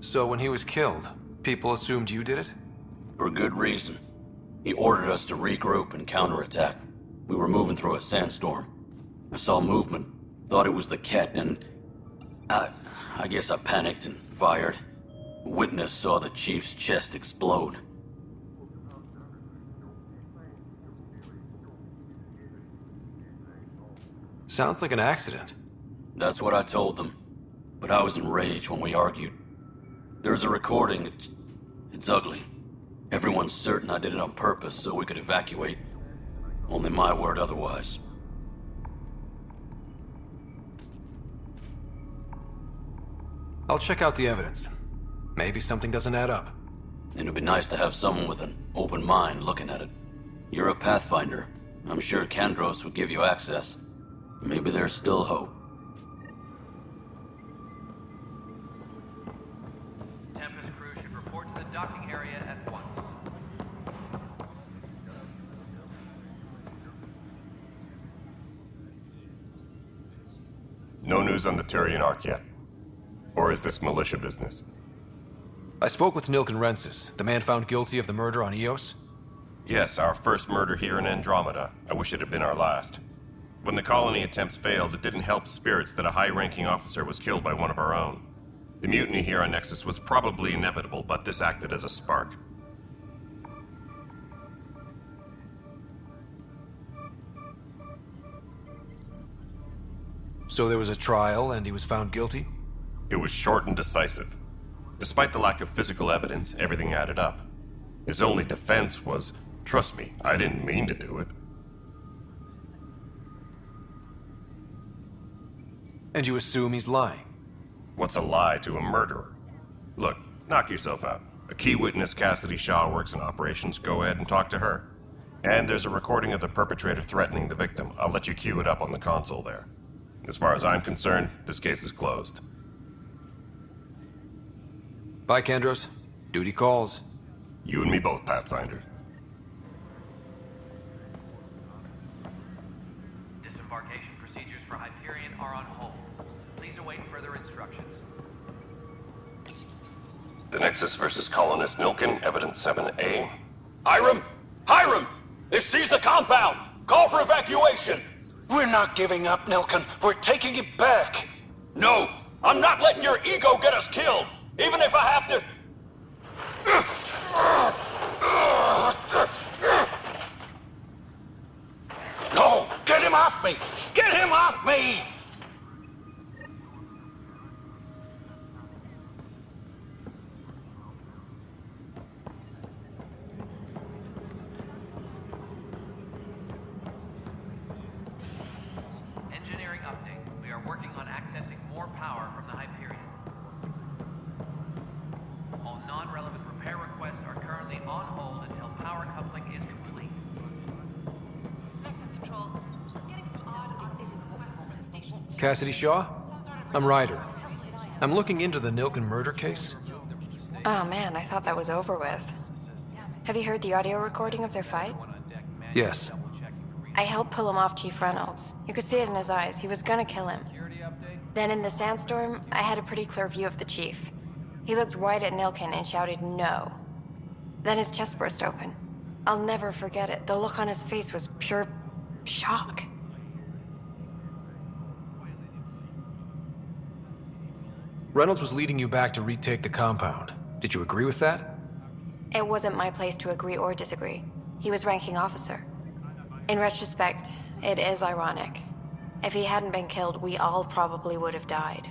So when he was killed, people assumed you did it? For good reason. He ordered us to regroup and counterattack. We were moving through a sandstorm. I saw movement, thought it was the Ket, and I guess I panicked and fired. A witness saw the chief's chest explode. Sounds like an accident. That's what I told them. But I was enraged when we argued. There's a recording. It's ugly. Everyone's certain I did it on purpose so we could evacuate. Only my word otherwise. I'll check out the evidence. Maybe something doesn't add up. It'd be nice to have someone with an open mind looking at it. You're a Pathfinder. I'm sure Kandros would give you access. Maybe there's still hope. Tempest crew should report to the docking area at once. No news on the Turian Ark yet? Or is this militia business? I spoke with Nilken Rensis, the man found guilty of the murder on Eos. Yes, our first murder here in Andromeda. I wish it had been our last. When the colony attempts failed, it didn't help spirits that a high-ranking officer was killed by one of our own. The mutiny here on Nexus was probably inevitable, but this acted as a spark. So there was a trial and he was found guilty? It was short and decisive. Despite the lack of physical evidence, everything added up. His only defense was, trust me, I didn't mean to do it. And you assume he's lying? What's a lie to a murderer? Look, knock yourself out. A key witness, Cassidy Shaw, works in operations. Go ahead and talk to her. And there's a recording of the perpetrator threatening the victim. I'll let you cue it up on the console there. As far as I'm concerned, this case is closed. Bye, Kandros. Duty calls. You and me both, Pathfinder. Disembarkation procedures for Hyperion are on hold. Please await further instructions. The Nexus versus Colonist Nilken, Evidence 7A. Hiram! Hiram! They've seized the compound! Call for evacuation! We're not giving up, Nilken. We're taking it back. No! I'm not letting your ego get us killed! Even if I have to... No! Get him off me! Get him off me! Engineering update. We are working on accessing more power from the Hyperion. All non-relevant repair requests are currently on hold until power coupling is complete. Nexus Control. Getting some odd autism requests from the station. Cassidy Shaw? I'm Ryder. I'm looking into the Nilken murder case. Oh man, I thought that was over with. Have you heard the audio recording of their fight? Yes. I helped pull him off Chief Reynolds. You could see it in his eyes. He was gonna kill him. Then in the sandstorm, I had a pretty clear view of the chief. He looked right at Nilken and shouted no. Then his chest burst open. I'll never forget it. The look on his face was pure shock. Reynolds was leading you back to retake the compound. Did you agree with that? It wasn't my place to agree or disagree. He was ranking officer. In retrospect, it is ironic. If he hadn't been killed, we all probably would have died.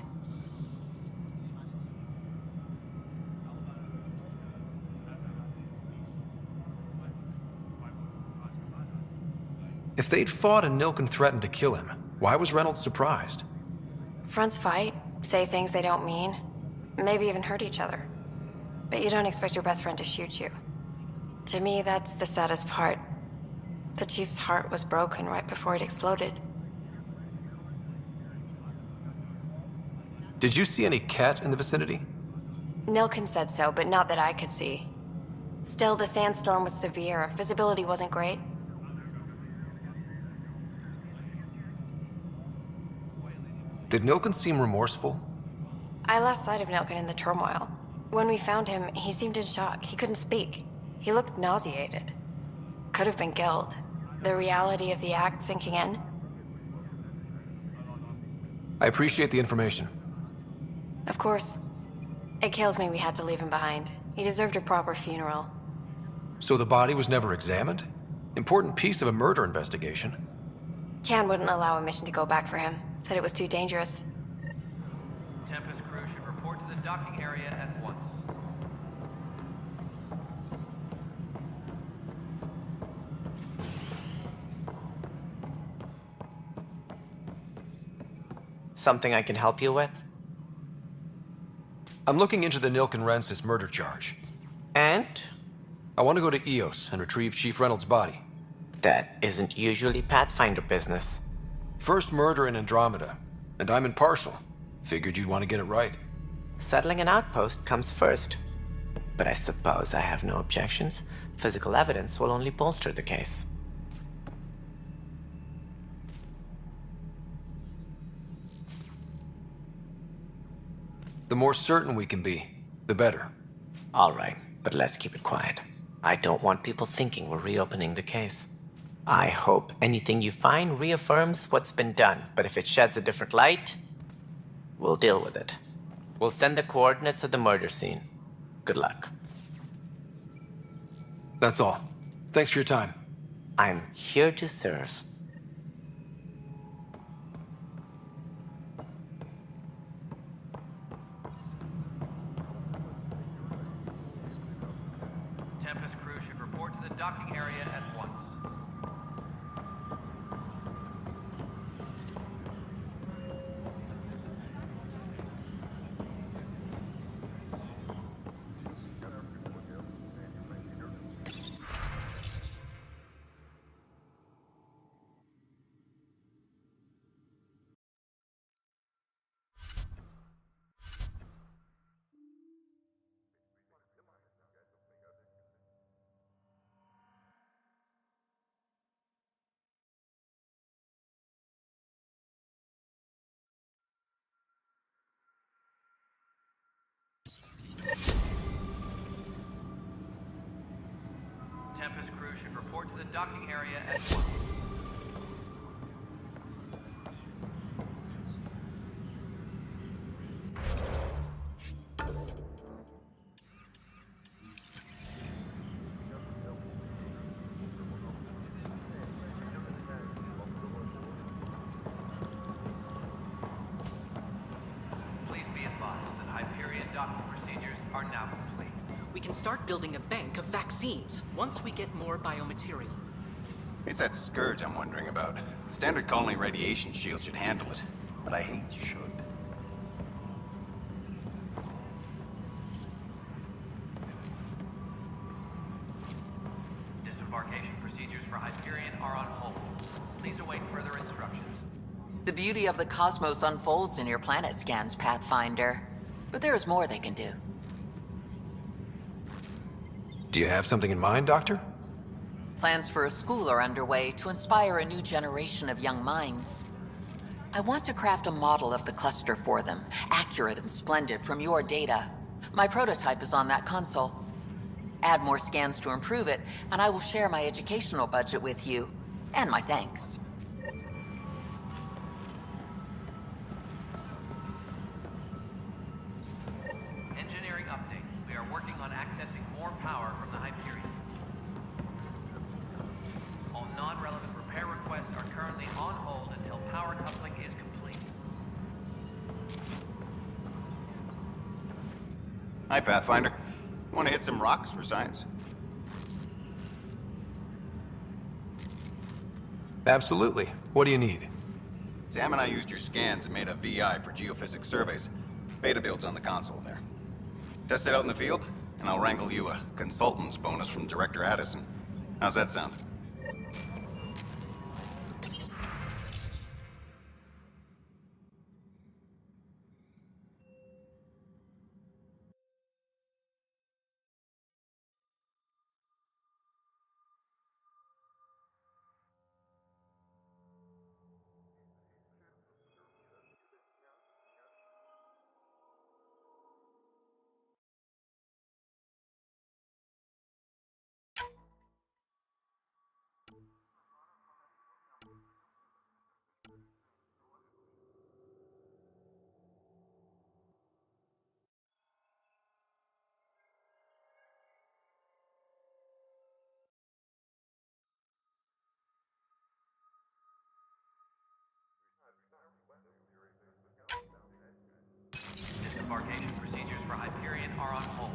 If they'd fought and Nilken threatened to kill him, why was Reynolds surprised? Fronts fight, say things they don't mean, maybe even hurt each other. But you don't expect your best friend to shoot you. To me, that's the saddest part. The chief's heart was broken right before it exploded. Did you see any Ket in the vicinity? Nilken said so, but not that I could see. Still, the sandstorm was severe. Visibility wasn't great. Did Nilken seem remorseful? I lost sight of Nilken in the turmoil. When we found him, he seemed in shock. He couldn't speak. He looked nauseated. Could have been guilt. The reality of the act sinking in. I appreciate the information. Of course. It kills me we had to leave him behind. He deserved a proper funeral. So the body was never examined? Important piece of a murder investigation. Tian wouldn't allow a mission to go back for him. Said it was too dangerous. Tempest crew should report to the docking area at once. Something I can help you with? I'm looking into the Nilkenrensis murder charge. And? I want to go to EOS and retrieve Chief Reynolds' body. That isn't usually Pathfinder business. First murder in Andromeda, and I'm impartial. Figured you'd want to get it right. Settling an outpost comes first. But I suppose I have no objections. Physical evidence will only bolster the case. The more certain we can be, the better. All right, but let's keep it quiet. I don't want people thinking we're reopening the case. I hope anything you find reaffirms what's been done, but if it sheds a different light, we'll deal with it. We'll send the coordinates of the murder scene. Good luck. That's all. Thanks for your time. I'm here to serve. Tempest crew should report to the docking area at once. Tempest crew should report to the docking area at once. Please be advised that Hyperion docking procedures are now complete. We can start building a bank of vaccines once we get more biomaterial. It's that scourge I'm wondering about. Standard colony radiation shield should handle it, but I hate should. Disembarkation procedures for Hyperion are on hold. Please await further instructions. The beauty of the cosmos unfolds in your planet scans, Pathfinder. But there is more they can do. Do you have something in mind, Doctor? Plans for a school are underway to inspire a new generation of young minds. I want to craft a model of the cluster for them, accurate and splendid from your data. My prototype is on that console. Add more scans to improve it, and I will share my educational budget with you, and my thanks. Engineering update. We are working on accessing more power from the Hyperion. All non-relevant repair requests are currently on hold until power coupling is complete. Hi, Pathfinder. Want to hit some rocks for science? Absolutely. What do you need? Sam and I used your scans and made a VI for geophysics surveys. Beta builds on the console there. Test it out in the field, and I'll wrangle you a consultant's bonus from Director Addison. How's that sound? Embarkation procedures for Hyperion are on hold.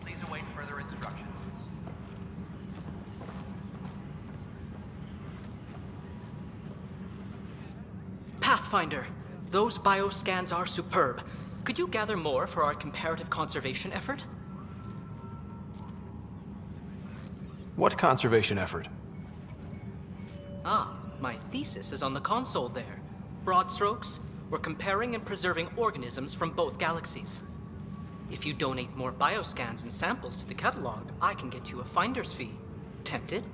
Please await further instructions. Pathfinder, those bioscans are superb. Could you gather more for our comparative conservation effort? What conservation effort? Ah, my thesis is on the console there. Broad strokes, we're comparing and preserving organisms from both galaxies. If you donate more bioscans and samples to the catalog, I can get you a finder's fee. Tempted?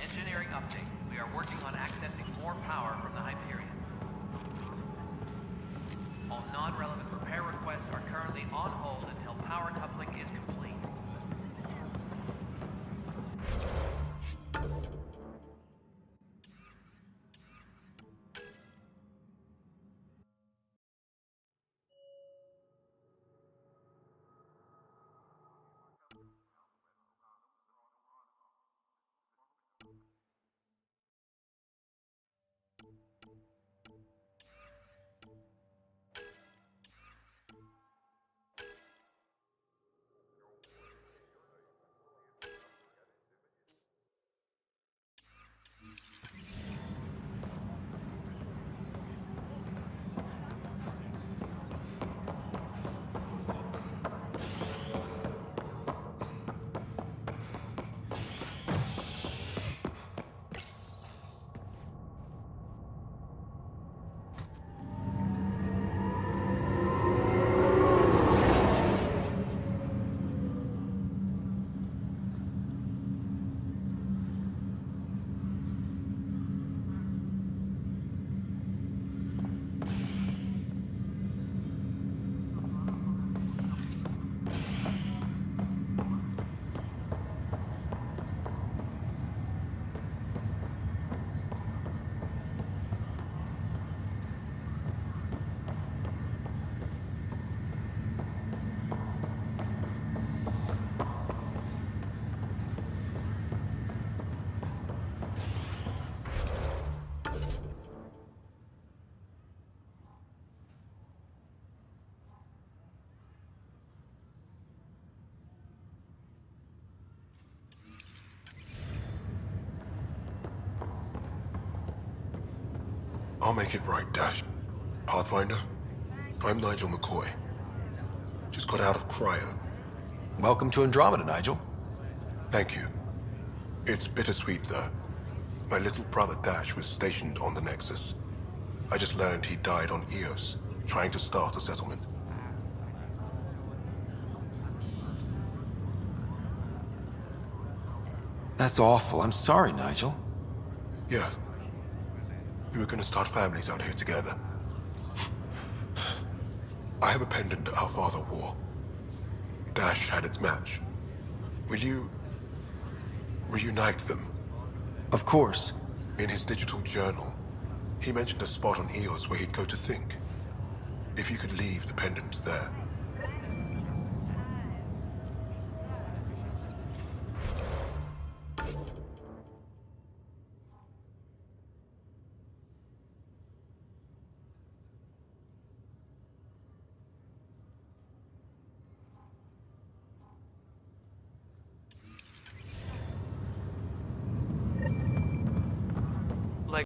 Engineering update. We are working on accessing more power from the Hyperion. All non-relevant repair requests are currently on hold until power coupling is complete. I'll make it right, Dash. Pathfinder, I'm Nigel McCoy. Just got out of cryo. Welcome to Andromeda, Nigel. Thank you. It's bittersweet, though. My little brother Dash was stationed on the Nexus. I just learned he died on Eos, trying to start a settlement. That's awful. I'm sorry, Nigel. Yeah. We were gonna start families out here together. I have a pendant our father wore. Dash had its match. Will you reunite them? Of course. In his digital journal, he mentioned a spot on Eos where he'd go to think. If you could leave the pendant there,